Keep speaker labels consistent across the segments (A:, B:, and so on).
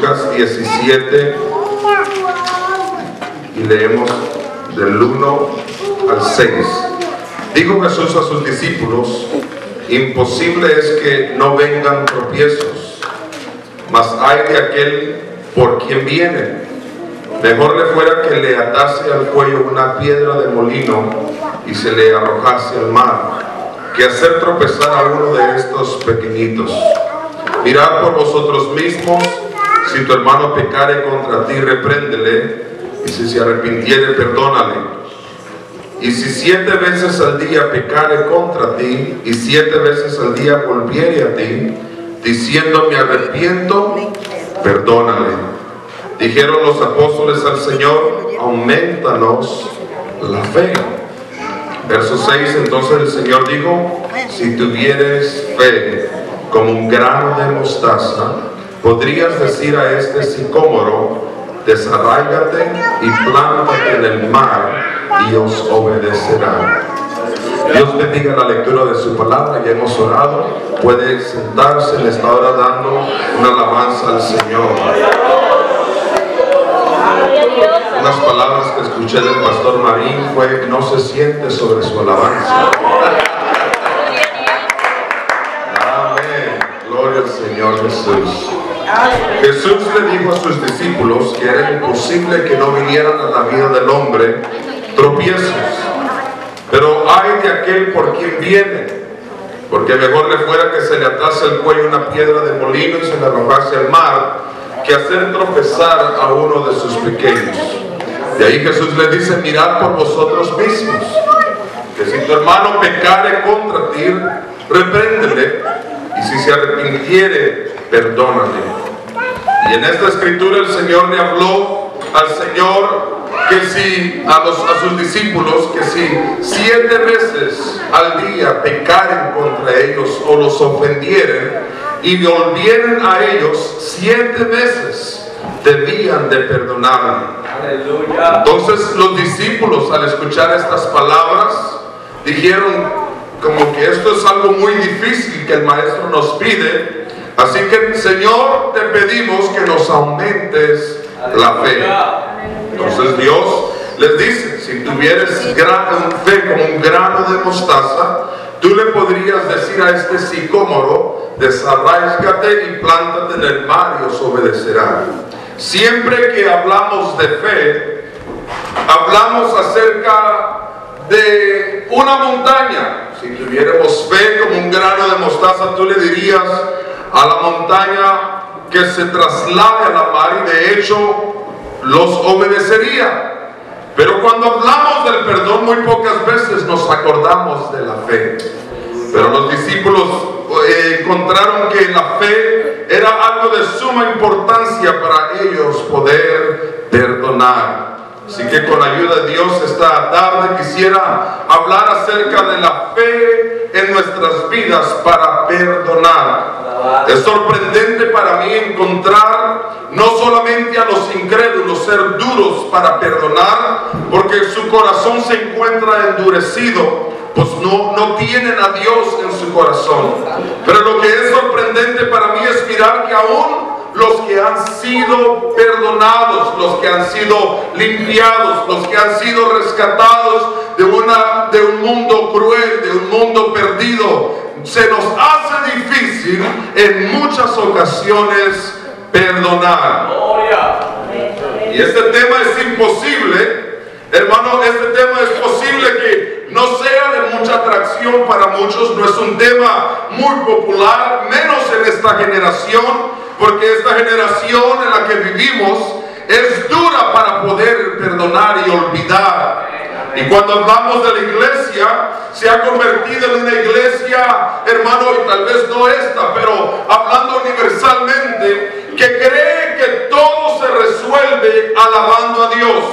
A: Lucas 17 y leemos del 1 al 6. Dijo Jesús a sus discípulos: imposible es que no vengan tropiezos, mas hay de aquel por quien viene. Mejor le fuera que le atase al cuello una piedra de molino y se le arrojase al mar, que hacer tropezar a uno de estos pequeñitos. Mirad por vosotros mismos, si tu hermano pecare contra ti, repréndele, y si se arrepintiere, perdónale. Y si 7 veces al día pecare contra ti, y 7 veces al día volviere a ti, diciendo me arrepiento, perdónale. Dijeron los apóstoles al Señor: aumentanos la fe. Verso 6, entonces el Señor dijo: si tuvieres fe como un grano de mostaza, podrías decir a este sicómoro: desarráigate y plántate en el mar, y os obedecerá. Dios bendiga la lectura de su palabra. Ya hemos orado. Puede sentarse. Le está ahora dando una alabanza al Señor. Unas palabras que escuché del pastor Marín fue: no se siente sobre su alabanza. Amén. Gloria al Señor Jesús. Jesús le dijo a sus discípulos que era imposible que no vinieran a la vida del hombre tropiezos, pero hay de aquel por quien viene, porque mejor le fuera que se le atase al cuello una piedra de molino y se le arrojase al mar, que hacer tropezar a uno de sus pequeños. De ahí Jesús le dice: mirad por vosotros mismos, que si tu hermano pecare contra ti, repréndele, y si se arrepintiere, perdónale. Y en esta escritura el Señor le habló al Señor que si a sus discípulos, que si 7 veces al día pecaren contra ellos o los ofendieren y volvieren a ellos, 7 veces debían de perdonarle. Entonces los discípulos, al escuchar estas palabras, dijeron como que esto es algo muy difícil que el maestro nos pide, así que Señor, te pedimos que nos aumentes la fe. Entonces Dios les dice: si tuvieres fe como un grano de mostaza, tú le podrías decir a este sicómoro: desarráigate y plántate en el mar, y os obedecerá. Siempre que hablamos de fe, hablamos acerca de una montaña. Si tuviéramos fe como un grano de mostaza, tú le dirías a la montaña que se traslade a la mar, y de hecho los obedecería. Pero cuando hablamos del perdón, muy pocas veces nos acordamos de la fe. Pero los discípulos encontraron que la fe era algo de suma importancia para ellos poder perdonar. Así que con la ayuda de Dios esta tarde quisiera hablar acerca de la fe en nuestras vidas para perdonar. Es sorprendente para mí encontrar no solamente a los incrédulos ser duros para perdonar, porque su corazón se encuentra endurecido, pues no tienen a Dios en su corazón. Pero lo que es sorprendente para mí es mirar que aún los que han sido perdonados, los que han sido limpiados, los que han sido rescatados de un mundo cruel, de un mundo perdido, se nos hace difícil en muchas ocasiones perdonar. Y este tema es imposible, hermano. Este tema es posible que no sea de mucha atracción para muchos. No es un tema muy popular, menos en esta generación, porque esta generación en la que vivimos es dura para poder perdonar y olvidar. Y cuando hablamos de la iglesia, se ha convertido en una iglesia, hermano, y tal vez no esta, pero hablando universalmente, que cree que todo se resuelve alabando a Dios,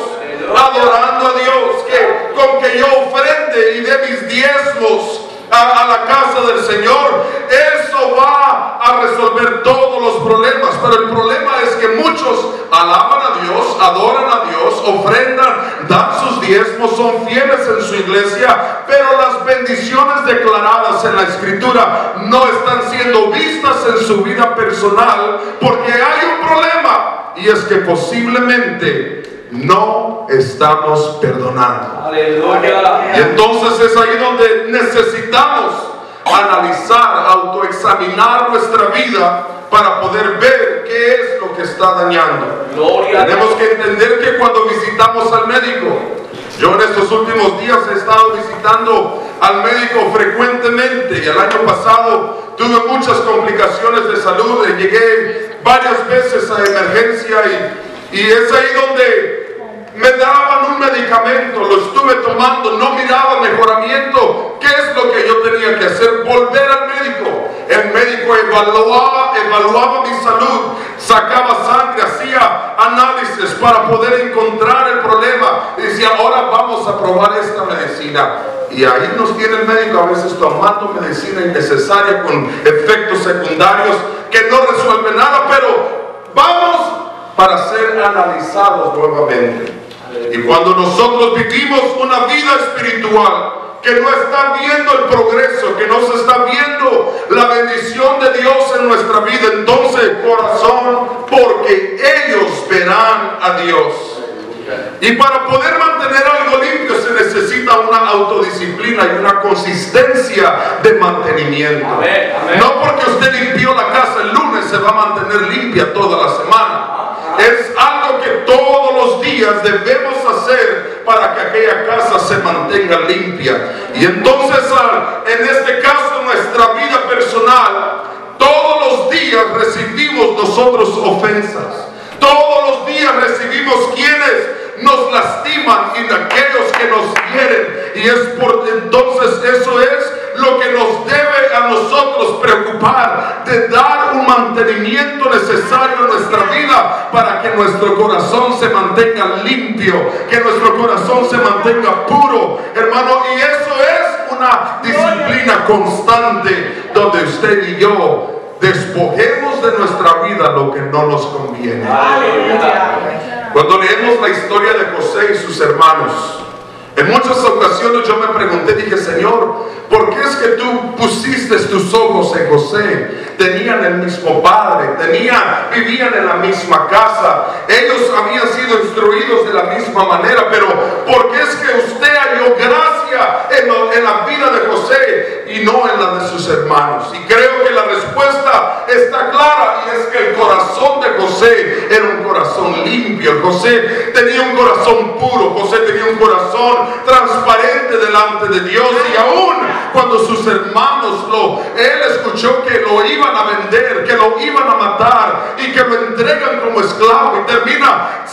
A: adorando a Dios, que con que yo ofrende y dé mis diezmos a la casa del Señor, eso va a resolver todos los problemas. Pero el problema es que muchos alaban a Dios, adoran a Dios, ofrendan, dan sus diezmos, son fieles en su iglesia, pero las bendiciones declaradas en la Escritura no están siendo vistas en su vida personal, porque hay un problema, y es que posiblemente no estamos perdonando.
B: Aleluya.
A: Y entonces es ahí donde necesitamos analizar, autoexaminar nuestra vida para poder ver qué es lo que está dañando. Tenemos que entender que cuando visitamos al médico, yo en estos últimos días he estado visitando al médico frecuentemente, y el año pasado tuve muchas complicaciones de salud, llegué varias veces a emergencia, y es ahí donde me daban un medicamento, lo estuve tomando, no miraba mejoramiento. ¿Qué es lo que yo tenía que hacer? Volver al médico. El médico evaluaba mi salud, sacaba sangre, hacía análisis para poder encontrar el problema. Y decía, ahora vamos a probar esta medicina. Y ahí nos tiene el médico a veces tomando medicina innecesaria con efectos secundarios que no resuelven nada, pero vamos para ser analizados nuevamente. Y cuando nosotros vivimos una vida espiritual que no está viendo el progreso, que no se está viendo la bendición de Dios en nuestra vida, entonces corazón, porque ellos verán a Dios. Y para poder mantener algo limpio se necesita una autodisciplina y una consistencia de mantenimiento.
B: Amén, amén.
A: No porque usted limpió la casa el lunes se va a mantener limpia toda la semana. Es algo que todos los días debemos hacer para que aquella casa se mantenga limpia. Y entonces, en este caso, nuestra vida personal, todos los días recibimos nosotros ofensas. Todos los días recibimos quienes nos lastiman y aquellos que nos hieren. Y entonces eso es lo que nos debe a nosotros preocupar, de dar un mantenimiento necesario en nuestra vida para que nuestro corazón se mantenga limpio, que nuestro corazón se mantenga puro, hermano. Y eso es una disciplina constante donde usted y yo despojemos de nuestra vida lo que no nos conviene. Cuando leemos la historia de José y sus hermanos, en muchas ocasiones yo me pregunté, dije, Señor, ¿por qué es que tú pusiste tus ojos en José? Tenían el mismo padre, vivían en la misma casa, ellos habían sido instruidos de la misma manera, pero ¿por qué es que usted halló gracia en la vida de José y no en la de sus hermanos? Y creo que la respuesta está clara, y es que el corazón de José era un corazón limpio. José tenía un corazón puro, José tenía un corazón transparente delante de Dios, y aún cuando sus hermanos él escuchó que lo iban a vender, que lo iban a matar y que lo entregan como esclavo y termina,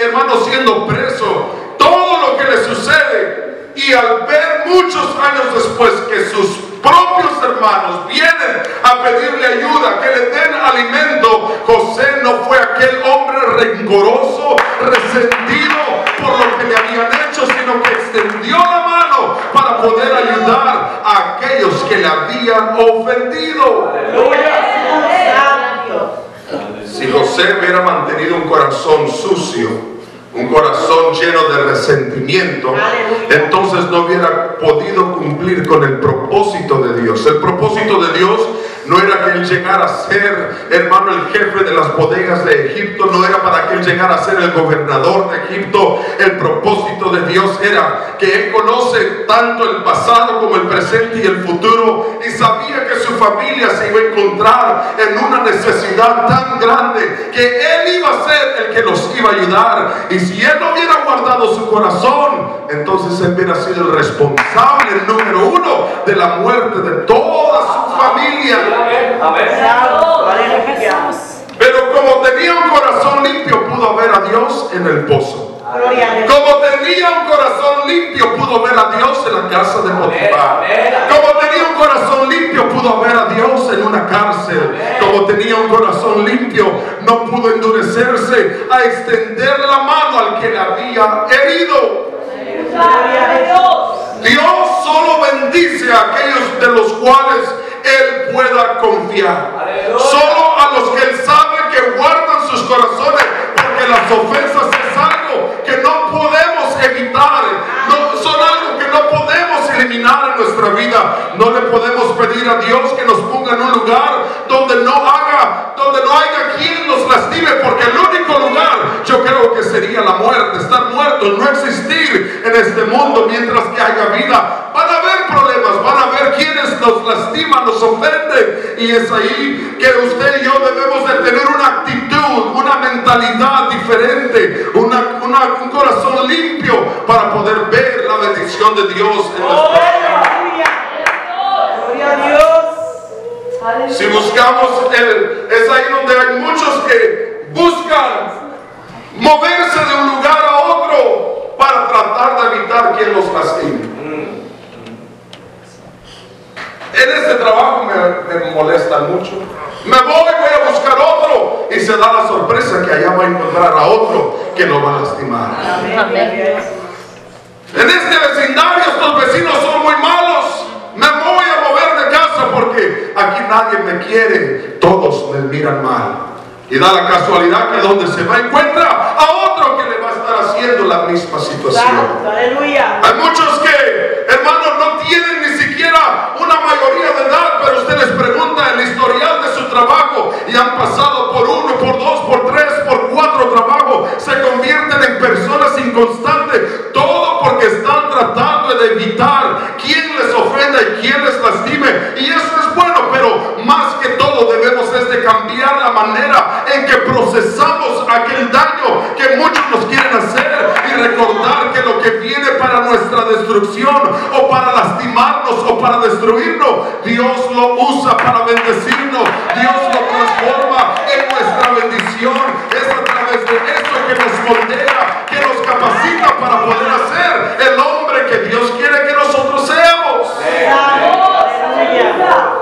A: hermano, siendo preso, todo lo que le sucede, y al ver muchos años después que sus propios hermanos vienen a pedirle ayuda, que le den alimento, José no fue aquel hombre rencoroso, resentido por lo que le habían hecho, sino que extendió la mano para poder ayudar a aquellos que le habían ofendido. Si José hubiera mantenido un corazón sucio, un corazón lleno de resentimiento, entonces no hubiera podido cumplir con el propósito de Dios. El propósito de Dios no era que él llegara a ser, hermano, el jefe de las bodegas de Egipto, no era para que él llegara a ser el gobernador de Egipto. El propósito de Dios era que él conoce tanto el pasado como el presente y el futuro, y sabía que su familia se iba a encontrar en una necesidad tan grande que él iba a ser el que los iba a ayudar. Y si él no hubiera guardado su corazón, entonces él hubiera sido el responsable, el número uno de la muerte de toda su familia. Pero como tenía un corazón limpio, pudo ver a Dios en el pozo. Como tenía un corazón limpio, pudo ver a Dios en la casa de Potifar. Como tenía un corazón limpio, pudo ver a Dios en una cárcel. Como tenía un corazón limpio, no pudo endurecerse a extender la mano al que le había herido. Dios solo bendice a aquellos de los cuales él pueda confiar. Solo a los que él sabe que guardan sus corazones, porque las ofensas es algo que no mundo mientras que haya vida. Van a haber problemas, van a haber quienes nos lastiman, nos ofenden, y es ahí que usted y yo debemos de tener una actitud, una mentalidad diferente, un corazón limpio para poder ver la bendición de Dios en nuestra vida.
B: Gloria a Dios.
A: Si buscamos es ahí donde hay muchos que buscan moverse de un lugar a otro para tratar de evitar quien los lastime. En este trabajo me molesta mucho. Me voy a buscar otro, y se da la sorpresa que allá va a encontrar a otro que lo va a lastimar.
B: Amén.
A: En este vecindario estos vecinos son muy malos. Me voy a mover de casa porque aquí nadie me quiere. Todos me miran mal. Y da la casualidad que donde se va encuentra a otro que le va a estar haciendo la misma situación.
B: Aleluya.
A: Hay muchos que, hermanos, no tienen ni siquiera una mayoría de edad, pero usted les pregunta el historial de su trabajo y han pasado por 1, por 2, por 3, por 4 trabajos. Se convierten en personas inconstantes. Todo porque están tratando de evitar quién les ofenda y quién les lastime. Y eso es bueno, pero más que todo debemos es de cambiar la manera en que procesamos aquel daño que muchos nos quieren hacer, y recordar que lo que viene para nuestra destrucción o para lastimarnos o para destruirnos, Dios lo usa para bendecirnos. Dios lo transforma en nuestra bendición. Es a través de eso que nos moldea, que nos capacita para poder hacer el hombre que Dios quiere que nosotros seamos.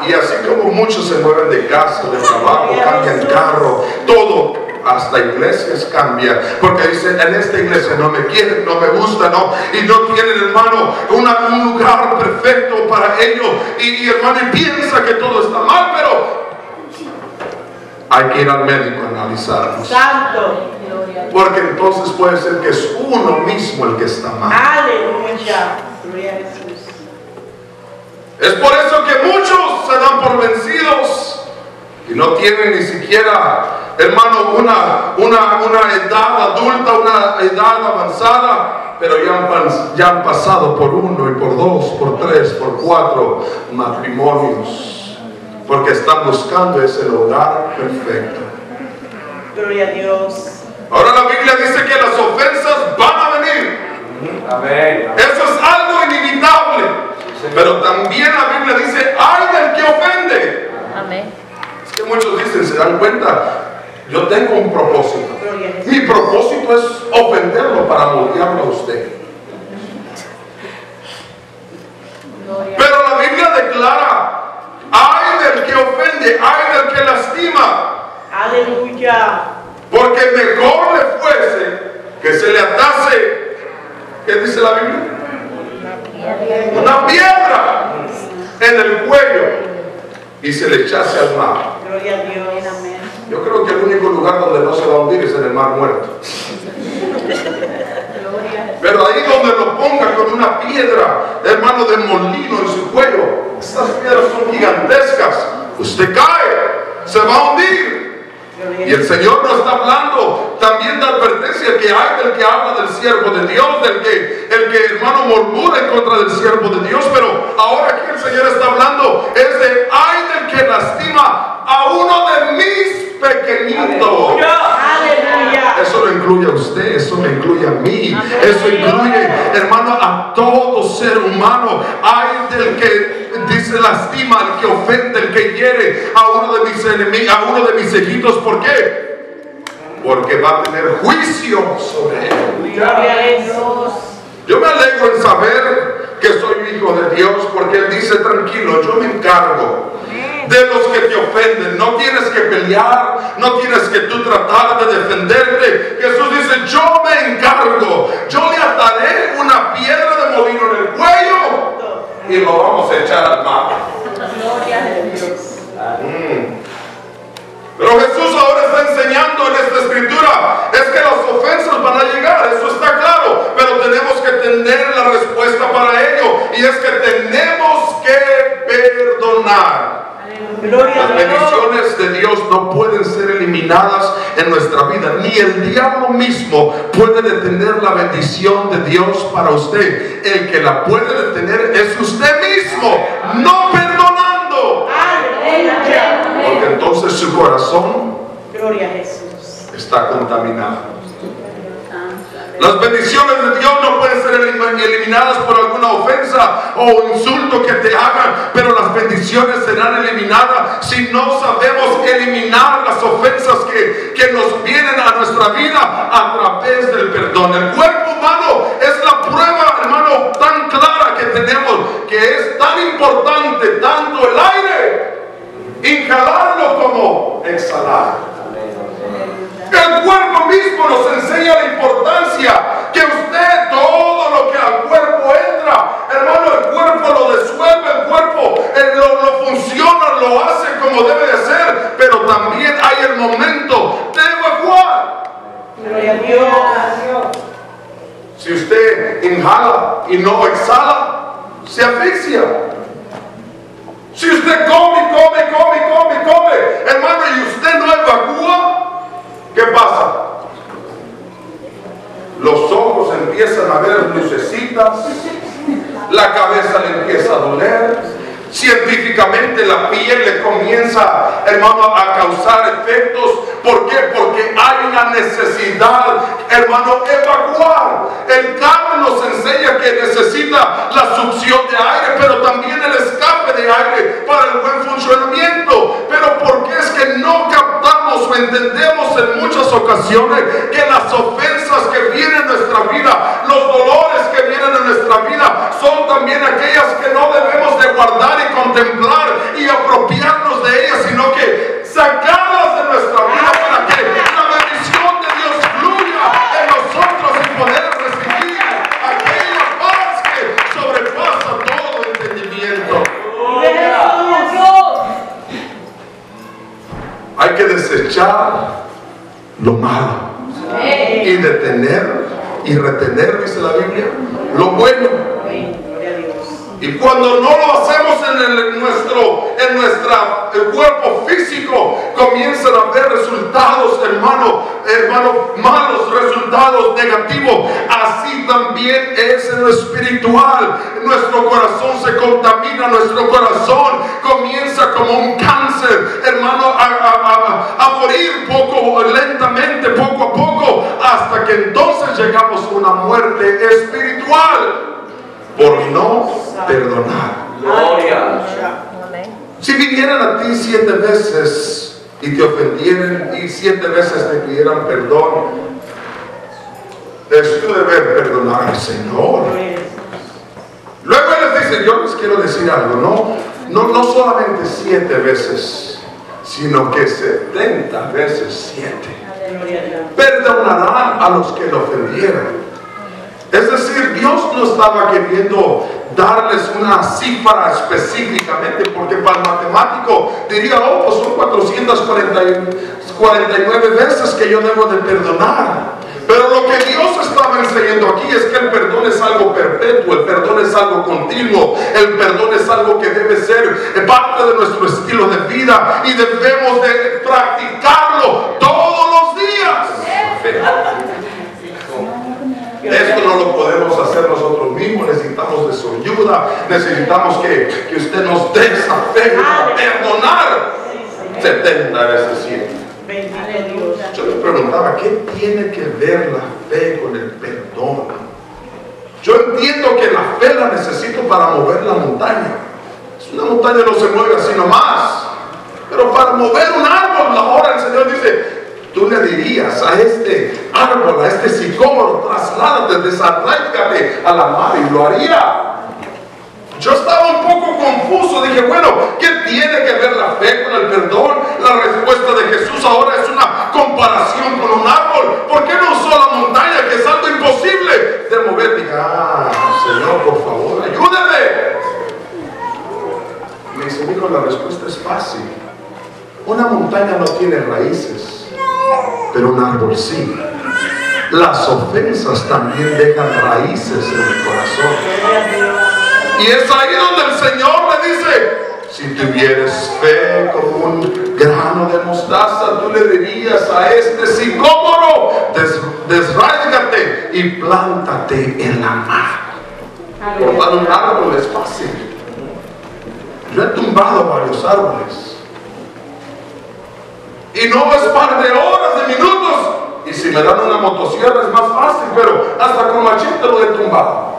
A: Y así como muchos se mueven de casa, de trabajo, cambian carro, todo, hasta iglesias cambian, porque dicen, en esta iglesia no me quieren, no me gusta, no, y no tienen, hermano, un lugar perfecto para ellos, y hermano, y piensa que todo está mal, pero hay que ir al médico a analizarnos.
B: Santo.
A: Porque entonces puede ser que es uno mismo el que está mal.
B: Aleluya. Gloria a Jesús.
A: Es por eso que muchos se dan por vencidos y no tienen ni siquiera, hermano, una edad adulta, una edad avanzada, pero ya han pasado por 1 y por 2, por 3, por 4 matrimonios, porque están buscando ese hogar perfecto.
B: Gloria a Dios.
A: Ahora la Biblia dice que las ofensas van a venir.
C: Amén.
A: Eso es algo inevitable. Pero también la Biblia dice, ¡ay del que ofende!
D: Amén.
A: Es que muchos dicen, se dan cuenta, yo tengo un propósito. Mi propósito es ofenderlo para moldearlo a usted. Pero la Biblia declara, ¡ay del que ofende! ¡Ay del que lastima!
B: Aleluya.
A: Porque mejor le fuese que se le atase, ¿qué dice la Biblia? Una piedra en el cuello y se le echase al mar.
B: Gloria a Dios. Amén.
A: Yo creo que el único lugar donde no se va a hundir es en el mar muerto. Pero ahí donde lo ponga con una piedra, hermano, de molino en su cuello, estas piedras son gigantescas, usted cae, se va a hundir. Y el Señor nos está hablando también de advertencia que hay del que habla del siervo de Dios, el que hermano murmura en contra del siervo de Dios. Pero ahora aquí el Señor está hablando es de ay del que lastima a uno de mis pequeñitos.
B: Aleluya.
A: Eso lo incluye a usted, eso me incluye a mí, eso incluye, hermano, a todo ser humano. Ay del que dice lastima, el que ofende, el que hiere a uno de mis enemigos, a uno de mis hijitos. ¿Por qué? Porque va a tener juicio sobre él.
B: Gloria a Jesús.
A: Yo me alegro en saber que soy hijo de Dios, porque Él dice, tranquilo, yo me encargo de los que te ofenden. No tienes que pelear, no tienes que tú tratar de defenderte. Jesús dice, yo me encargo, yo le ataré una piedra de molino en el cuello y lo vamos a echar al mar.
B: Gloria a Dios.
A: Pero Jesús ahora está enseñando en esta escritura es que las ofensas van a llegar, eso está claro, pero tenemos que tener la respuesta para ello, y es que tenemos que perdonar.
B: Gloria
A: Las
B: a Dios.
A: bendiciones de Dios no pueden ser eliminadas en nuestra vida, ni ni el diablo mismo puede detener la bendición de Dios para usted. El que la puede detener es usted mismo, no perdonando. Porque entonces su corazón
B: Gloria a Jesús.
A: está contaminado. Las bendiciones de Dios no pueden ser eliminadas por alguna ofensa o insulto que te hagan, pero las bendiciones serán eliminadas si no sabemos eliminar las ofensas que nos vienen a nuestra vida a través del perdón. El cuerpo humano es la prueba, hermano, tan clara que tenemos, que es tan importante tanto el aire, inhalarlo como exhalar. El cuerpo mismo nos enseña la importancia que usted, todo lo que al cuerpo entra, hermano, el cuerpo lo disuelve, el cuerpo lo funciona, lo hace como debe de ser, pero también hay el momento de evacuar.
B: Gloria a Dios.
A: Si usted inhala y no exhala, se asfixia. Si usted come, hermano, y usted no evacúa, ¿qué pasa? Los ojos empiezan a ver lucecitas, la cabeza le empieza a doler, científicamente la piel le comienza, hermano, a causar efectos. ¿Por qué? Porque hay una necesidad, hermano, evacuar. El carro nos enseña que necesita la succión de aire, pero también el escape de aire para el buen funcionamiento. Pero ¿por qué es que no captamos o entendemos en muchas ocasiones que las ofensas que vienen en nuestra vida, los dolores que vienen en nuestra vida, son también aquellas que no debemos de guardar y contemplar y apropiarnos de ellas, sino que sacarlas de nuestra vida para que la bendición de Dios fluya en nosotros y poder recibir aquella paz que sobrepasa todo entendimiento? Hay que desechar lo malo y detener y retener, dice la Biblia, lo bueno. Y cuando no lo hacemos en nuestro cuerpo físico, comienzan a haber resultados, hermano, malos, resultados negativos. Así también es en lo espiritual. Nuestro corazón se contamina, nuestro corazón comienza como un cáncer, hermano, a morir lentamente, poco a poco, hasta que entonces llegamos a una muerte espiritual. Por no perdonar.
B: Gloria.
A: Si vinieran a ti 7 veces y te ofendieran y 7 veces te pidieran perdón, es tu deber perdonar al Señor. Luego Él les dice, yo les quiero decir algo, no solamente 7 veces, sino que 70 veces 7. Perdonarán a los que lo ofendieron. Es decir, Dios no estaba queriendo darles una cifra específicamente, porque para el matemático diría, pues son 449 veces que yo debo de perdonar. Pero lo que Dios estaba enseñando aquí es que el perdón es algo perpetuo, el perdón es algo continuo, el perdón es algo que debe ser parte de nuestro estilo de vida y debemos de practicarlo todos los días. Esto no lo podemos hacer nosotros mismos, necesitamos de su ayuda, necesitamos que usted nos dé esa fe para perdonar 70 veces 7. Yo le preguntaba, ¿qué tiene que ver la fe con el perdón? Yo entiendo que la fe la necesito para mover la montaña. Una montaña no se mueve así nomás, pero para mover un árbol, ahora el Señor dice, tú le dirías a este árbol, a este sicómoro, trasládate, desarráigate a la mar, y lo haría. Yo estaba un poco confuso, dije, bueno, ¿qué tiene que ver la fe con el perdón? La respuesta de Jesús ahora es una comparación con un árbol. ¿Por qué no usó la montaña, que es algo imposible de mover? Diga, Señor, por favor, ayúdeme. Me dice, hijo, la respuesta es fácil. Una montaña no tiene raíces, pero un árbol sí. Las ofensas también dejan raíces en el corazón. Y es ahí donde el Señor le dice, Si tuvieres fe como un grano de mostaza, tú le dirías a este sicómoro, desráigate y plántate en la mar. Cortar un árbol es fácil. Yo he tumbado varios árboles. Y no es par de horas, de minutos. Y si me dan una motosierra es más fácil, pero hasta con machete lo he tumbado.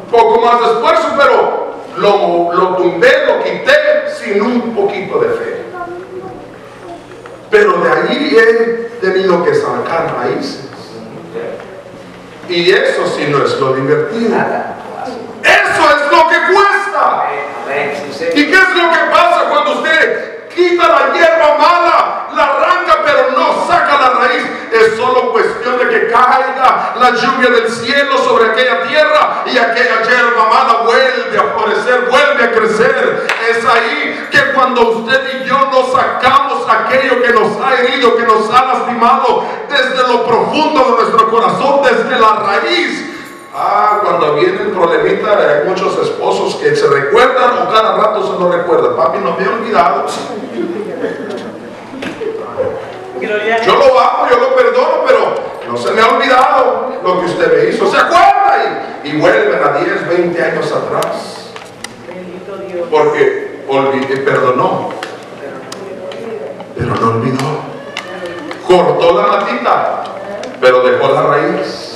A: Poco más de esfuerzo, pero lo tumbé, lo quité sin un poquito de fe. Pero de ahí he tenido que sacar raíces. Y eso sí no es lo divertido. Eso es lo que cuesta. ¿Y qué es lo que pasa cuando usted quita la hierba mala, la arranca pero no saca la raíz? Es solo cuestión de que caiga la lluvia del cielo sobre aquella tierra y aquella hierba mala vuelve a florecer, vuelve a crecer. Es ahí que cuando usted y yo nos sacamos aquello que nos ha herido, que nos ha lastimado desde lo profundo de nuestro corazón, desde la raíz. Cuando viene el problemita, hay muchos esposos que se recuerdan o cada rato se lo recuerdan. Papi, no me he olvidado. Yo lo amo, yo lo perdono, pero no se me ha olvidado lo que usted me hizo. ¿Se acuerda? Y vuelven a 10, 20 años atrás. Porque perdonó, pero no olvidó. Cortó la matita, pero dejó la raíz.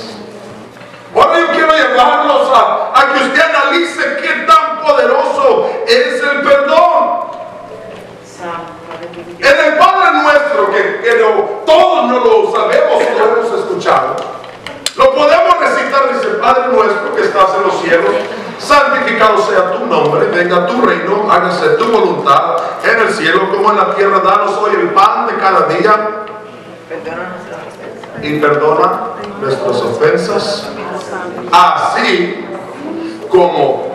A: Ahora yo quiero llevarlos a que usted analice qué tan poderoso es el perdón. En el Padre Nuestro, que todos no lo sabemos y lo hemos escuchado, lo podemos recitar, dice: Padre Nuestro que estás en los cielos, santificado sea tu nombre, venga tu reino, hágase tu voluntad en el cielo como en la tierra. Danos hoy el pan de cada día y perdona nuestras ofensas, así como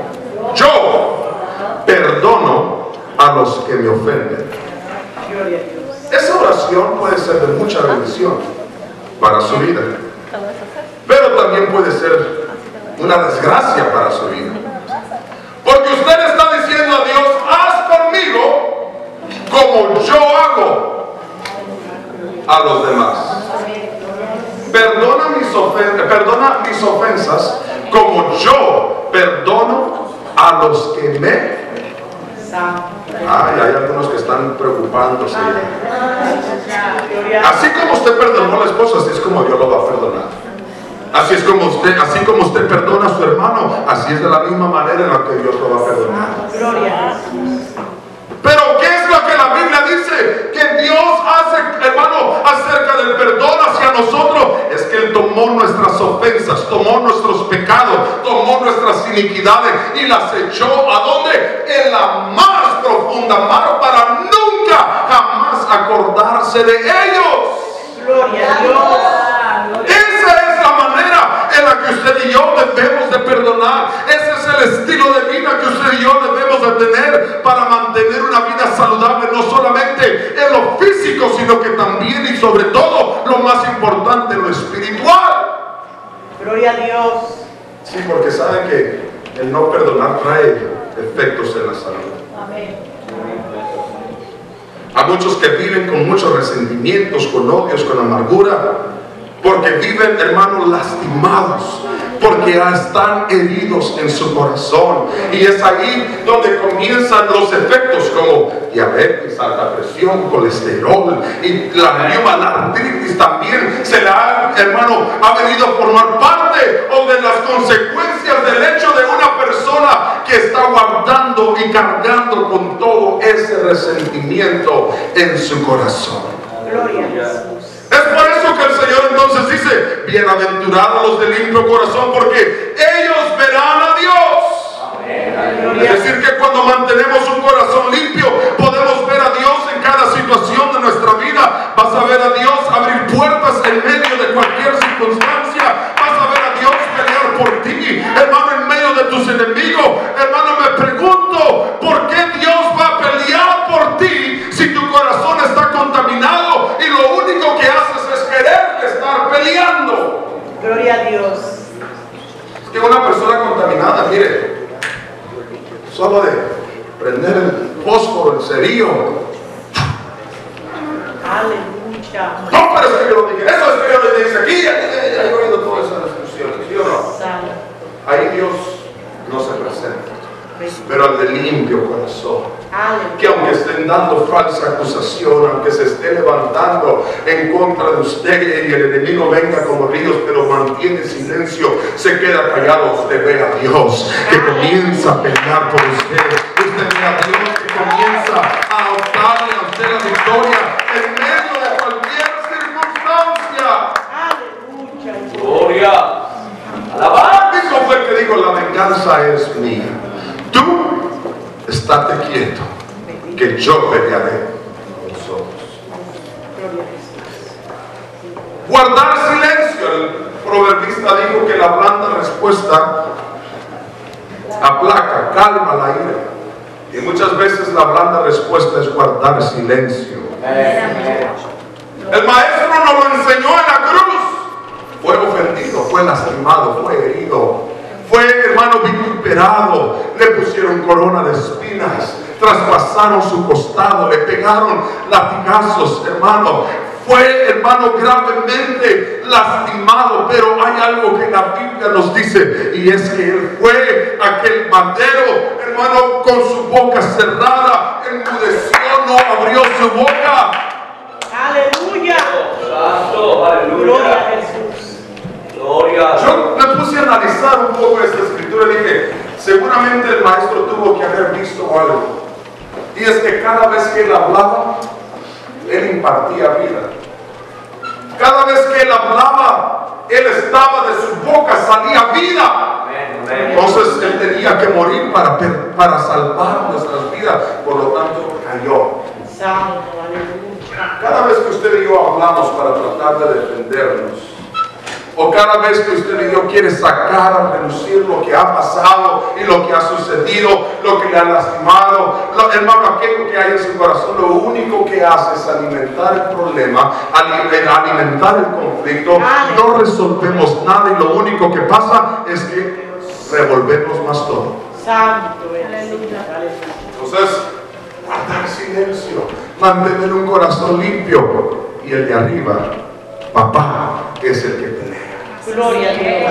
A: yo perdono a los que me ofenden. Esa oración puede ser de mucha bendición para su vida, pero también puede ser una desgracia para su vida, porque usted está diciendo a Dios: haz conmigo como yo hago a los demás. Perdona mis ofensas como yo perdono a los que me... hay algunos que están preocupándose. Así como usted perdonó a la esposa, así es como Dios lo va a perdonar. Así como usted perdona a su hermano, así es de la misma manera en la que Dios lo va a perdonar. Pero ¿qué es lo que la Biblia dice? Que Dios hace, hermano, acerca del perdón hacia nosotros. Es que Él tomó nuestras ofensas, tomó nuestros pecados, tomó nuestras iniquidades y las echó ¿a dónde? En la más profunda mar, para nunca jamás acordarse de ellos.
B: Gloria a Dios.
A: Esa es la manera en la que usted y yo debemos de perdonar. Ese es el estilo de vida que usted y yo debemos de tener para mantener una vida saludable, no solamente en lo físico, sino que también y sobre todo, lo más importante, en lo espiritual.
B: Gloria a Dios.
A: Sí, porque sabe que el no perdonar trae efectos en la salud.
B: Amén.
A: Hay muchos que viven con muchos resentimientos, con odios, con amargura, porque viven, hermanos, lastimados, porque están heridos en su corazón. Y es ahí donde comienzan los efectos como diabetes, alta presión, colesterol y la artritis también se le ha, hermano, ha venido a formar parte o de las consecuencias del hecho de una persona que está guardando y cargando con todo ese resentimiento en su corazón.
B: Gloria a Jesús.
A: Es por eso que el Señor entonces dice: bienaventurados los de limpio corazón, porque ellos verán a Dios. Es decir, que cuando mantenemos un corazón limpio, podemos ver a Dios en cada situación de nuestra vida. Vas a ver a Dios abrir puertas en medio de cualquier circunstancia. Vas a ver a Dios pelear por ti, hermano, en medio de tus enemigos. Hermano, me pregunto, ¿por qué Dios va a pelear por ti si tu corazón está contaminado y lo único que haces es querer estar peleando?
B: Gloria a Dios.
A: Es que una persona contaminada, mire, solo de prender fósforo, el cerillo.
B: Aleluya.
A: No, pero es que yo lo dije, eso es que yo le dije aquí, ya he oído todas esas discusiones, ¿sí o no? Ahí Dios no se presenta, pero al de limpio corazón, que aunque estén dando falsa acusación, aunque se esté levantando en contra de usted y el enemigo venga como ríos, pero mantiene silencio, se queda callado, usted ve a Dios que comienza a pelear por usted, usted ve a Dios que comienza a optarle a usted la victoria en medio de cualquier circunstancia.
B: Aleluya.
C: Gloria. Alabar.
A: Eso fue el que dijo, la venganza es mía. Tú estate quieto, que yo pelearé con nosotros. Guardar silencio. El proverbista dijo que la blanda respuesta aplaca, calma la ira. Y muchas veces la blanda respuesta es guardar silencio. El maestro nos lo enseñó en la cruz. Fue ofendido, fue lastimado, fue herido. Fue, hermano, vituperado, le pusieron corona de espinas, traspasaron su costado, le pegaron latigazos, hermano. Fue, hermano, gravemente lastimado, pero hay algo que la Biblia nos dice, y es que él fue aquel madero, hermano, con su boca cerrada, enmudeció, no abrió su boca.
B: Aleluya.
C: Santo, aleluya.
B: Gloria a Jesús.
C: Gloria.
A: Yo me puse a analizar un poco esta escritura y dije, seguramente el maestro tuvo que haber visto algo. Y es que cada vez que él hablaba, él impartía vida. Cada vez que él hablaba, él estaba de su boca, salía vida. Entonces él tenía que morir para salvar nuestras vidas. Por lo tanto, cayó.
B: Santo, aleluya.
A: Cada vez que usted y yo hablamos para tratar de defendernos, o cada vez que usted y yo quiere sacar a relucir lo que ha pasado y lo que ha sucedido, lo que le ha lastimado, hermano, aquello que hay en su corazón, lo único que hace es alimentar el problema, alimentar el conflicto. No resolvemos nada y lo único que pasa es que revolvemos más todo.
B: Santo, aleluya.
A: Entonces, guardar silencio, mantener un corazón limpio, y el de arriba, papá, es el que pelea.
B: Gloria a Dios.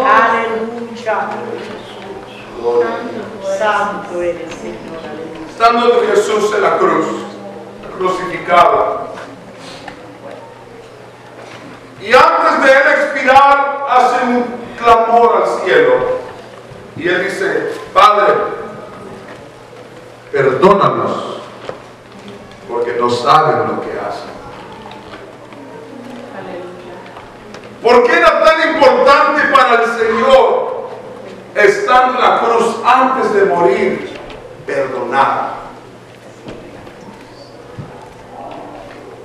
B: Aleluya. Santo eres, Señor. Aleluya.
A: Estando Jesús en la cruz, crucificado, y antes de él expirar, hace un clamor al cielo, y él dice: Padre, perdónanos, porque no saben lo que hacen. ¿Por qué era tan importante para el Señor, estando en la cruz antes de morir, perdonar?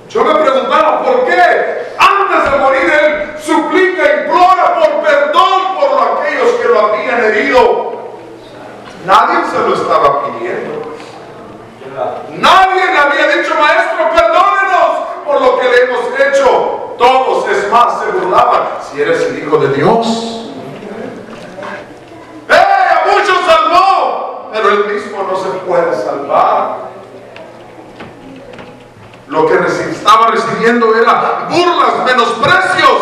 A: Yo me preguntaba, ¿por qué antes de morir él suplica, implora por perdón por aquellos que lo habían herido? Nadie se lo estaba pidiendo. Nadie le había dicho: Maestro, perdónenos por lo que le hemos hecho. Todos, es más, se burlaban: si eres el Hijo de Dios. A muchos salvó, pero él mismo no se puede salvar. Lo que estaba recibiendo era burlas, menosprecios.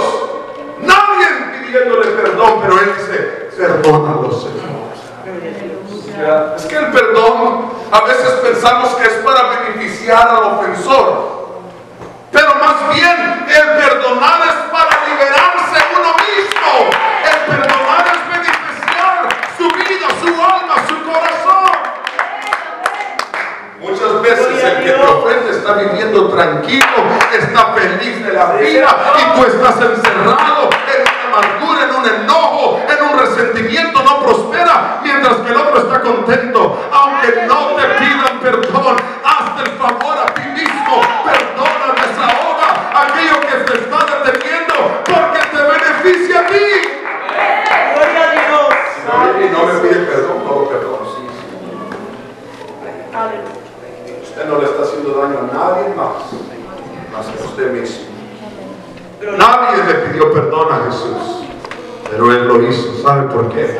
A: Nadie pidiéndole perdón, pero él dice: perdónalos, Señor. Es que el perdón, a veces pensamos que es para beneficiar al ofensor, pero más bien el perdonar es para liberarse uno mismo. El perdonar es beneficiar su vida, su alma, su corazón. Muchas veces el que te ofende está viviendo tranquilo, está feliz de la vida, y tú estás encerrado en una amargura, en un enojo, en un resentimiento, no prospera, mientras que el otro está contento. Aunque no te pidan perdón, hazte el favor a ti mismo, perdona, desahoga aquello que te está deteniendo, porque te beneficia a ti.
B: Gloria a Dios.
A: Y no me pide perdón, no lo perdono.
B: Aleluya.
A: Usted no le está haciendo daño a nadie más que a usted mismo. Nadie le pidió perdón a Jesús, pero él lo hizo. ¿Sabe por qué?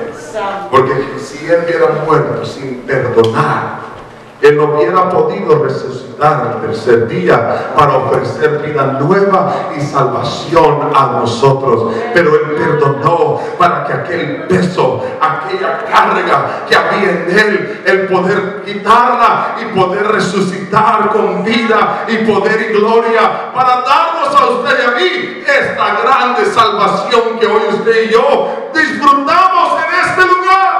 A: Porque si él hubiera muerto sin perdonar, Él no hubiera podido resucitar al tercer día para ofrecer vida nueva y salvación a nosotros. Pero Él perdonó para que aquel peso, aquella carga que había en Él, el poder quitarla y poder resucitar con vida y poder y gloria para darnos a usted y a mí esta grande salvación que hoy usted y yo disfrutamos en este lugar.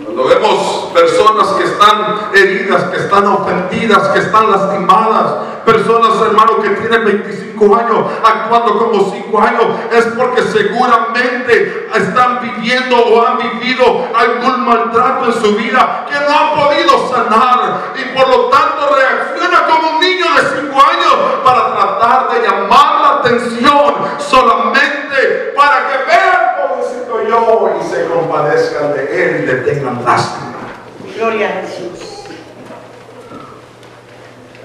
A: Cuando vemos personas que están heridas, que están ofendidas, que están lastimadas, personas, hermano, que tienen 25 años actuando como 5 años, es porque seguramente están viviendo o han vivido algún maltrato en su vida que no han podido sanar, y por lo tanto reacciona como un niño de 5 años para tratar de llamar la atención solamente para que vean, pobrecito yo, y se compadezcan de él y le tengan lástima.
B: Gloria a Jesús.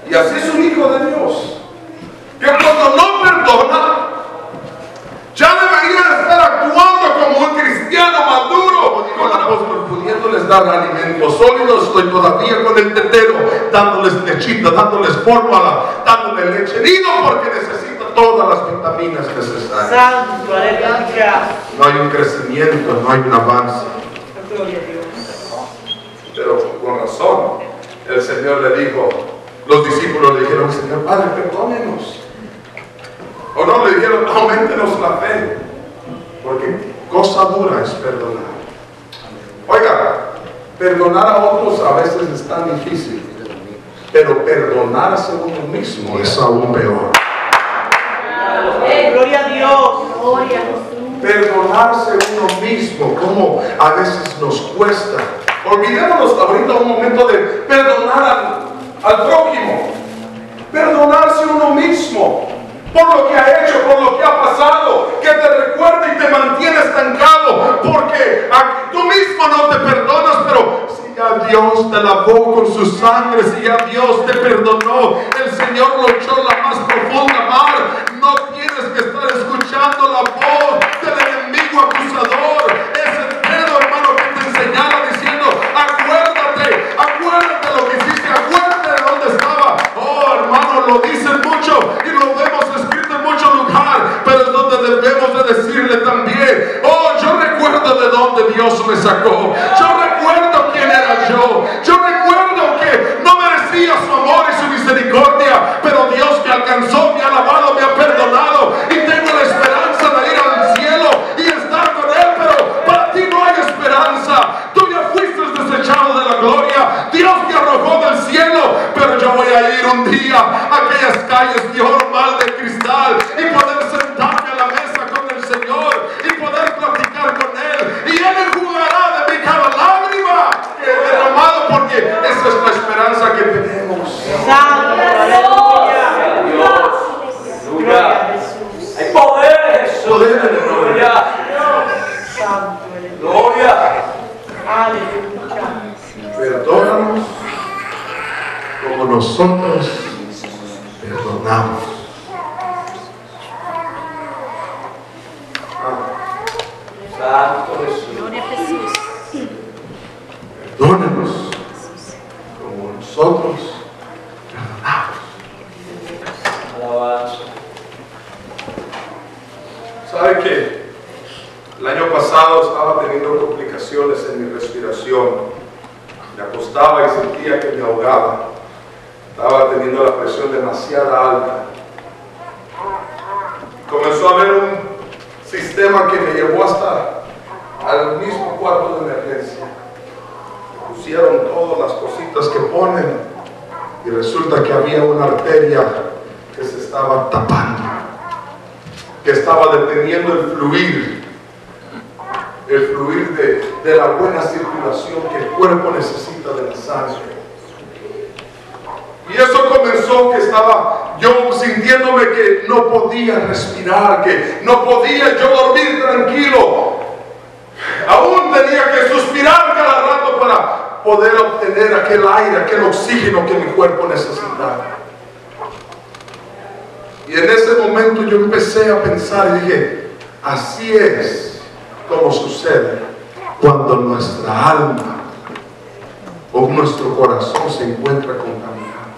A: Y así es un hijo de Dios, que cuando no perdona, ya debería estar actuando como un cristiano maduro. Dijo el apóstol, pudiéndoles dar alimentos sólidos, estoy todavía con el tetero, dándoles lechita, dándoles fórmula, dándoles leche nido, porque necesita todas las vitaminas necesarias.
B: Santo, aleluya.
A: No hay un crecimiento, no hay un avance.
B: Gloria a Dios.
A: Pero con razón, el Señor le dijo, los discípulos le dijeron, Señor Padre, perdónenos. O no, le dijeron, auméntenos la fe. Porque cosa dura es perdonar. Oiga, perdonar a otros a veces es tan difícil, pero perdonarse a uno mismo es aún peor.
B: Gloria a Dios. Gloria a Jesús.
A: Perdonarse uno mismo, como a veces nos cuesta. Olvidémonos ahorita un momento de perdonar al prójimo. Perdonarse uno mismo por lo que ha hecho, por lo que ha pasado, que te recuerda y te mantiene estancado, porque tú mismo no te perdonas, pero si ya Dios te lavó con su sangre, si ya Dios te perdonó, el Señor lo echó en la más profunda mar, no tienes que estar escuchando la voz del enemigo acusador, ese dedo, hermano, que te señala diciendo, acuérdate lo que hiciste, acuérdate de dónde estaba. Oh, hermano, lo dicen mucho y lo vemos escrito en muchos lugares, pero es donde debemos de decirle también, oh, yo recuerdo de dónde Dios me sacó, yo recuerdo quién era yo recuerdo que no merecía su amor y su misericordia, pero Dios me alcanzó, me ha lavado, me ha perdonado y tengo la esperanza de ir al cielo y estar con Él. Pero para ti no hay esperanza, tú ya fuiste desechado de la gloria, Dios te arrojó del cielo, pero yo voy a ir un día a aquellas calles de oro, mal de cristal, y poder sentarme a la mesa con el Señor y poder platicar con Él, y Él enjugará de mi cada lágrima que he derramado, porque esa es la esperanza que tenemos.
B: Santo, aleluya. Gloria a
C: Aleluya.
B: Jesús.
C: Hay poder en Jesús.
A: Poder en el nombre.
C: Aleluya.
B: Santo, aleluya.
C: Gloria.
B: Aleluya.
A: Perdónanos como nosotros perdonamos.
C: Santo Jesús.
A: Perdónanos como nosotros perdonamos.
C: Alabanza.
A: ¿Sabe qué? El año pasado estaba teniendo complicaciones en mi respiración. Me acostaba y sentía que me ahogaba. Estaba teniendo la presión demasiado alta. Comenzó a haber un sistema que me llevó hasta al mismo cuarto de emergencia. Me pusieron todas las cositas que ponen y resulta que había una arteria que se estaba tapando, que estaba deteniendo el fluir de la buena circulación que el cuerpo necesita de la sangre. Y eso comenzó que estaba yo sintiéndome que no podía respirar, que no podía yo dormir tranquilo. Aún tenía que suspirar cada rato para poder obtener aquel aire, aquel oxígeno que mi cuerpo necesitaba. Y en ese momento yo empecé a pensar y dije, así es como sucede cuando nuestra alma o nuestro corazón se encuentra contaminado.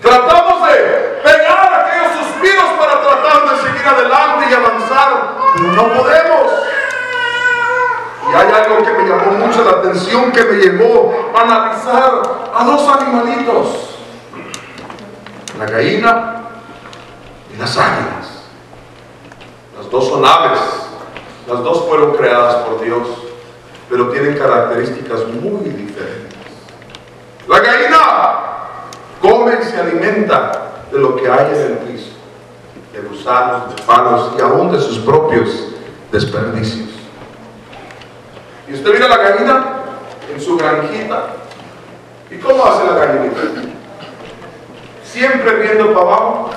A: Tratamos de pegar aquellos suspiros para tratar de seguir adelante y avanzar, pero no podemos. Y hay algo que me llamó mucho la atención, que me llevó a analizar a dos animalitos: la gallina y las águilas. Las dos son aves, las dos fueron creadas por Dios, pero tienen características muy diferentes. La gallina come y se alimenta de lo que hay en el piso, de gusanos, de palos y aún de sus propios desperdicios. Y usted mira la gallina en su granjita. ¿Y cómo hace la gallinita? Siempre viendo para abajo.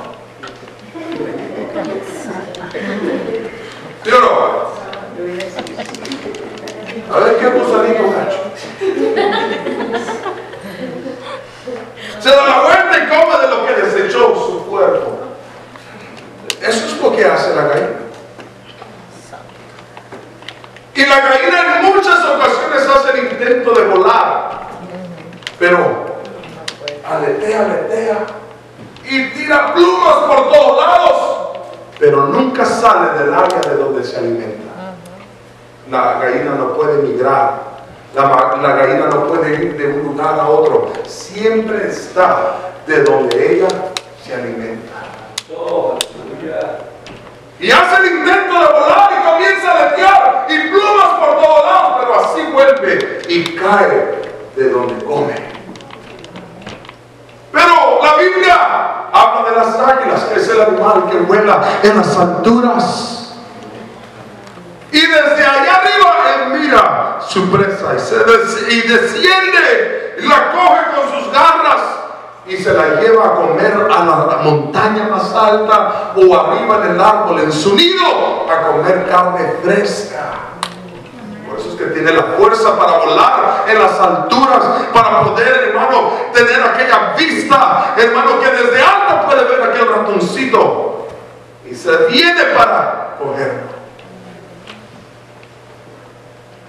A: ¿Sí o no? A ver qué gusanito gacho. Se da la vuelta y come de lo que desechó su cuerpo. Eso es lo que hace la gallina. Y la gallina en muchas ocasiones hace el intento de volar, pero aletea y tira plumas por todos lados, pero nunca sale del área de donde se alimenta. La gallina no puede migrar, la gallina no puede ir de un lugar a otro, siempre está de donde ella se alimenta. Y hace el intento de volar y comienza a aletear y plumas por todos lados, pero así vuelve y cae de donde come. Pero la Biblia habla de las águilas, que es el animal que vuela en las alturas. Y desde allá arriba él mira su presa y desciende y la coge con sus garras y se la lleva a comer a la montaña más alta o arriba en el árbol, en su nido, a comer carne fresca. Por eso es que tiene la fuerza para volar en las alturas, para poder, hermano, tener aquella vista, hermano, que desde alto puede ver aquel ratoncito y se viene para cogerlo.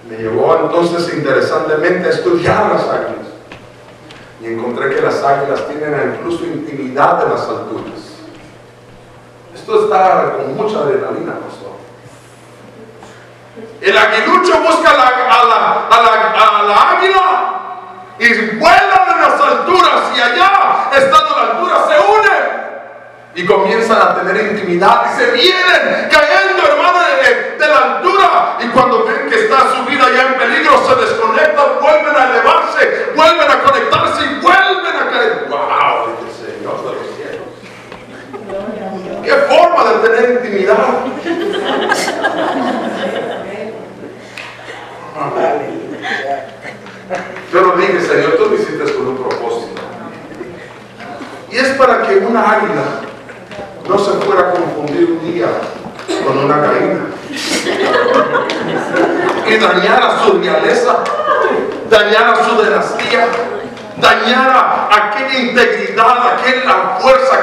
A: Me llevó entonces interesantemente a estudiar las águilas. Y encontré que las águilas tienen incluso intimidad en las alturas. Esto está con mucha adrenalina, pastor. El aguilucho busca a la águila y vuelan en las alturas, y allá, estando a la altura, se unen y comienzan a tener intimidad y se vienen cayendo, hermano, de la altura, y cuando ven que está su vida ya en peligro, se desconectan, vuelven a elevarse, vuelven a conectarse y vuelven a caer. ¡Wow! Dice el Señor de los cielos. ¡Qué forma de tener intimidad! Yo lo dije, Señor, tú lo hiciste con un propósito, y es para que una águila no se fuera a confundir un día con una gallina y dañara su realeza, dañara su dinastía, dañara aquella integridad, aquella fuerza,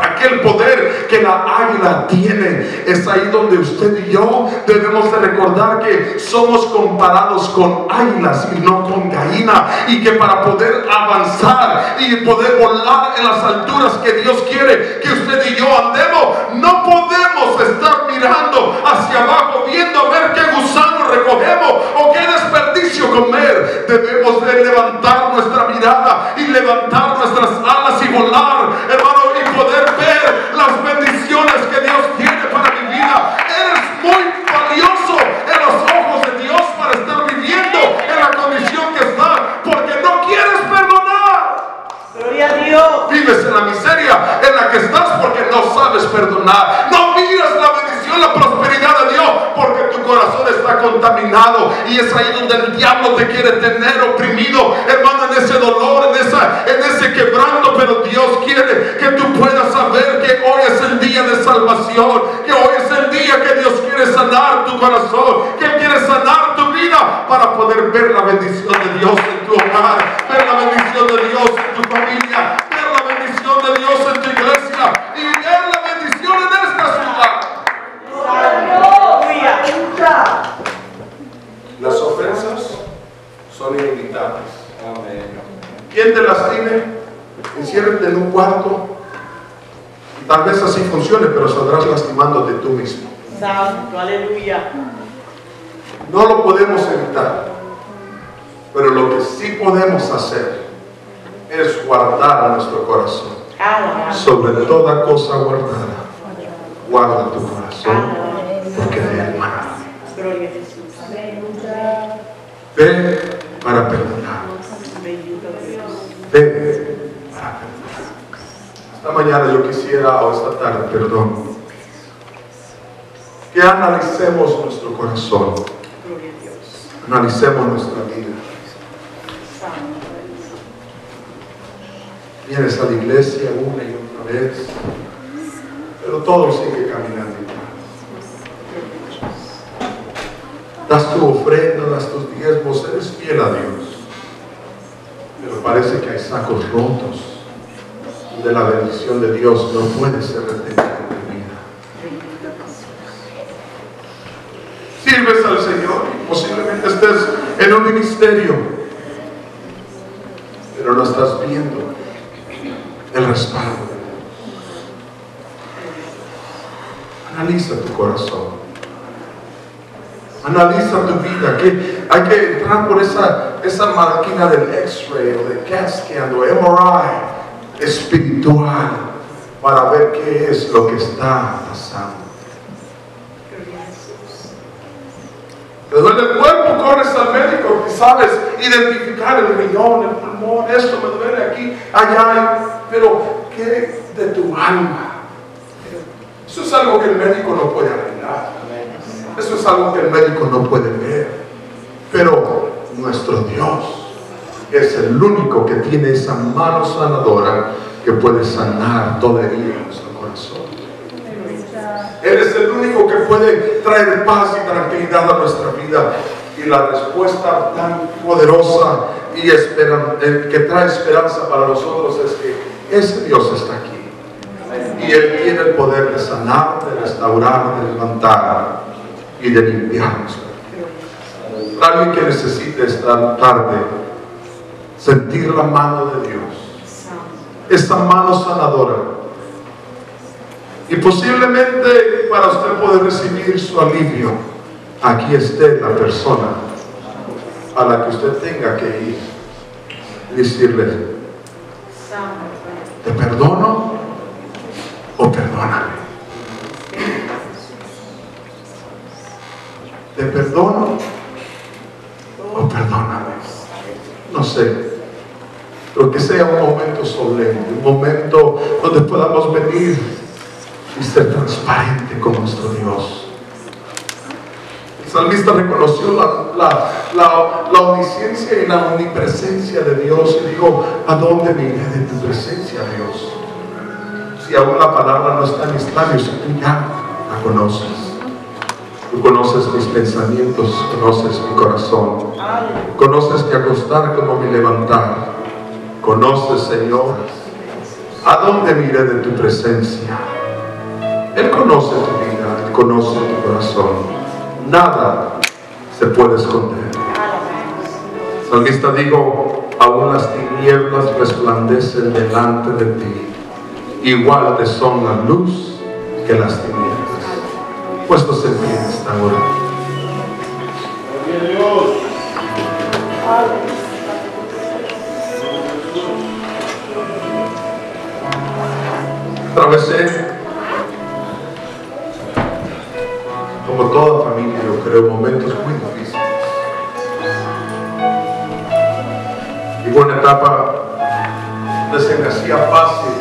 A: aquel poder que la águila tiene. Es ahí donde usted y yo debemos de recordar que somos comparados con águilas y no con gallina, y que para poder avanzar y poder volar en las alturas que Dios quiere que usted y yo andemos, no podemos estar mirando hacia abajo viendo a ver qué gusano recogemos o qué desperdicio comer. Debemos de levantar nuestra mirada y levantar nuestras alas y volar, hermano, y poder ver las bendiciones que Dios tiene para mi vida. Eres muy valioso en los ojos de Dios para estar viviendo en la condición que estás, porque no quieres perdonar.
B: Gloria a Dios.
A: Vives en la miseria en la que estás porque no sabes perdonar. No miras la bendición, la prosperidad de Dios, porque tu corazón está contaminado, y es ahí donde el diablo te quiere tener oprimido, hermano, en ese dolor, en ese quebranto. Pero Dios quiere que tú puedas saber que hoy es el día de salvación, que hoy es el día que Dios quiere sanar tu corazón, que Él quiere sanar tu vida para poder ver la bendición de Dios en tu hogar, ver la bendición de Dios en tu familia, ver la bendición de Dios en tu iglesia y ver la bendición en esta ciudad.
B: Aleluya.
A: quien te lastime, enciérrate en un cuarto y tal vez así funcione, pero saldrás lastimándote tú mismo.
B: Santo, aleluya.
A: No lo podemos evitar, pero lo que sí podemos hacer es guardar nuestro corazón. Sobre toda cosa guardada, guarda tu corazón, porque de él mana.
B: Gloria a Jesús.
A: Ve para perdonar.
B: Bendito Dios.
A: Ve para perdonar. Esta mañana yo quisiera, o esta tarde, perdón, que analicemos nuestro corazón,
B: Gloria a Dios.
A: analicemos nuestra vida.
B: Santo.
A: Vienes a la iglesia una y otra vez, pero todo sigue caminando igual. Das tu ofrenda, das tus diezmos, eres fiel a Dios, pero parece que hay sacos rotos de la bendición de Dios no puede ser retenida en tu vida. Sirves al Señor y posiblemente estés en un ministerio, pero no estás viendo el respaldo de Dios. Analiza tu corazón. Analiza tu vida, que hay que entrar por esa máquina del X-ray o del CAT scan o MRI espiritual para ver qué es lo que está pasando. Te duele el cuerpo, corres al médico y sabes identificar el riñón, el pulmón, esto me duele aquí, allá, pero ¿qué de tu alma? Eso es algo que el médico no puede arreglar. Eso es algo que el médico no puede ver. Pero nuestro Dios es el único que tiene esa mano sanadora que puede sanar toda herida en nuestro corazón. Él es el único que puede traer paz y tranquilidad a nuestra vida. Y la respuesta tan poderosa y que trae esperanza para nosotros es que ese Dios está aquí. Y Él tiene el poder de sanar, de restaurar, de levantar y de limpiarnos. Para alguien que necesite esta tarde sentir la mano de Dios, esta mano sanadora, y posiblemente para usted poder recibir su alivio, aquí esté la persona a la que usted tenga que ir y decirle: ¿te perdono o perdóname? ¿Te perdono o perdóname? No sé, pero que sea un momento solemne, un momento donde podamos venir y ser transparente con nuestro Dios. El salmista reconoció la omnisciencia y la omnipresencia de Dios y dijo: ¿a dónde me iré de tu presencia, Dios? Si aún la palabra no está en mis labios, tú ya la conoces. Tú conoces mis pensamientos, conoces mi corazón, conoces mi acostar como mi levantar. Conoces, Señor, a dónde me iré de tu presencia. Él conoce tu vida, Él conoce tu corazón. Nada se puede esconder. El salmista dijo: aún las tinieblas resplandecen delante de ti, igual te son la luz que las tinieblas. Puestos en pie en esta hora. Atravesé, como toda familia, yo creo, momentos muy difíciles. Llegó una etapa donde se me hacía fácil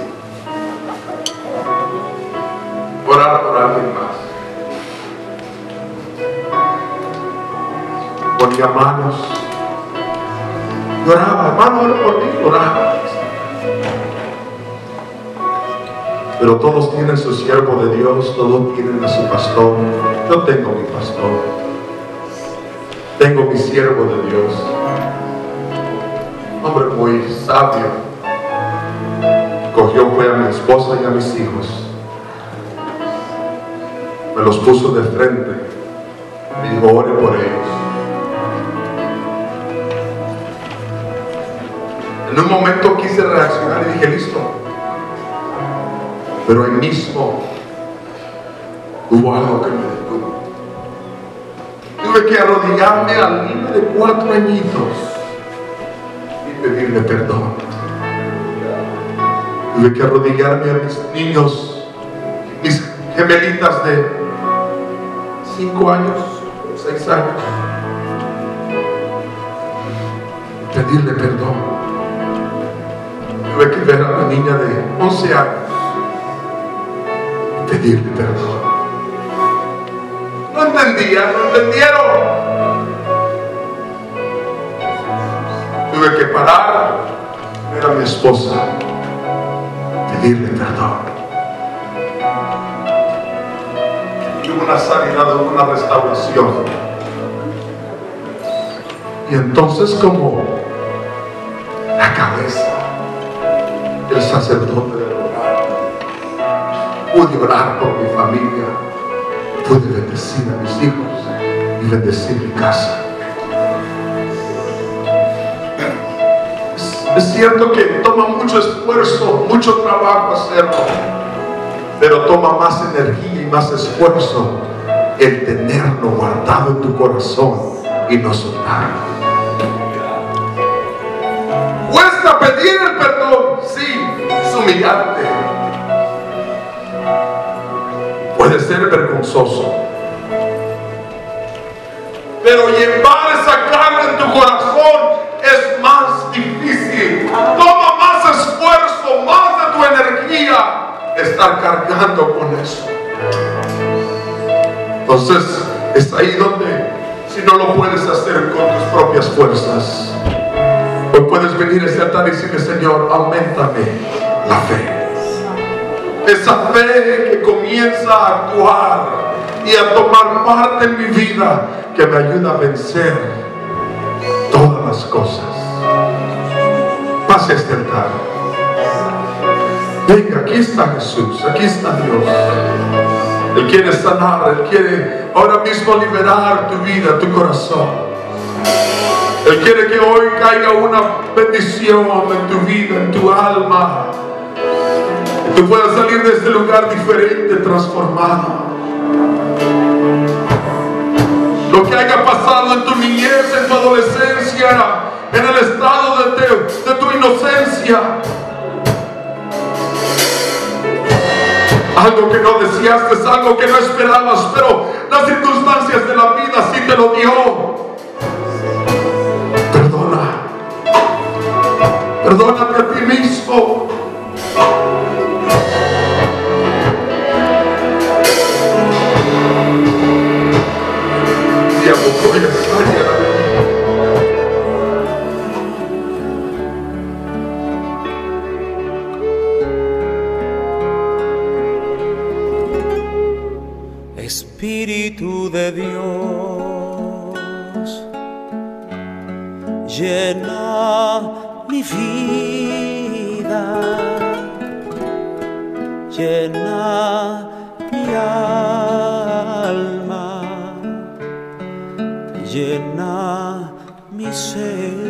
A: orar por alguien más. Ponía manos, lloraba: hermano, ora por ti, oraba. Pero todos tienen su siervo de Dios, todos tienen a su pastor. Yo tengo mi pastor, tengo mi siervo de Dios, hombre muy sabio. Cogió, fue a mi esposa y a mis hijos, me los puso de frente, me dijo: ore por ellos. En En un momento quise reaccionar y dije, listo. Pero ahí mismo hubo algo que me detuvo. Tuve que arrodillarme al niño de 4 añitos y pedirle perdón. Tuve que arrodillarme a mis niños, mis gemelitas de 5 años, 6 años, y pedirle perdón. Tuve que ver a la niña de 11 años y pedirle perdón. No entendían, no entendieron. Tuve que parar, ver a mi esposa, pedirle perdón. Y hubo una sanidad, hubo una restauración. Y entonces, como la cabeza del sacerdote del hogar, pude orar por mi familia, pude bendecir a mis hijos y bendecir mi casa. Es cierto que toma mucho esfuerzo, mucho trabajo hacerlo, pero toma más energía y más esfuerzo el tenerlo guardado en tu corazón y no soltarlo. Cuesta pedir el perdón, sí, es humillante. Puede ser vergonzoso, pero llevar esa carga en tu corazón es más difícil. Toma más esfuerzo, más de tu energía estar cargando con eso. Entonces es ahí donde, si no lo puedes hacer con tus propias fuerzas, hoy puedes venir a ese altar y decirle: Señor, auméntame la fe. Esa fe que comienza a actuar y a tomar parte en mi vida, que me ayuda a vencer todas las cosas. Pase a este altar. Venga, aquí está Jesús, aquí está Dios. Él quiere sanar, Él quiere ahora mismo liberar tu vida, tu corazón. Él quiere que hoy caiga una bendición en tu vida, en tu alma. Que tú puedas salir de este lugar diferente, transformado. Lo que haya pasado en tu niñez, en tu adolescencia, en el estado de tu inocencia, algo que no deseaste, algo que no esperabas, pero las circunstancias de la vida sí te lo dio. Perdónate a ti mismo.
D: Espíritu de Dios, llena mi vida, llena mi alma, llena mi ser.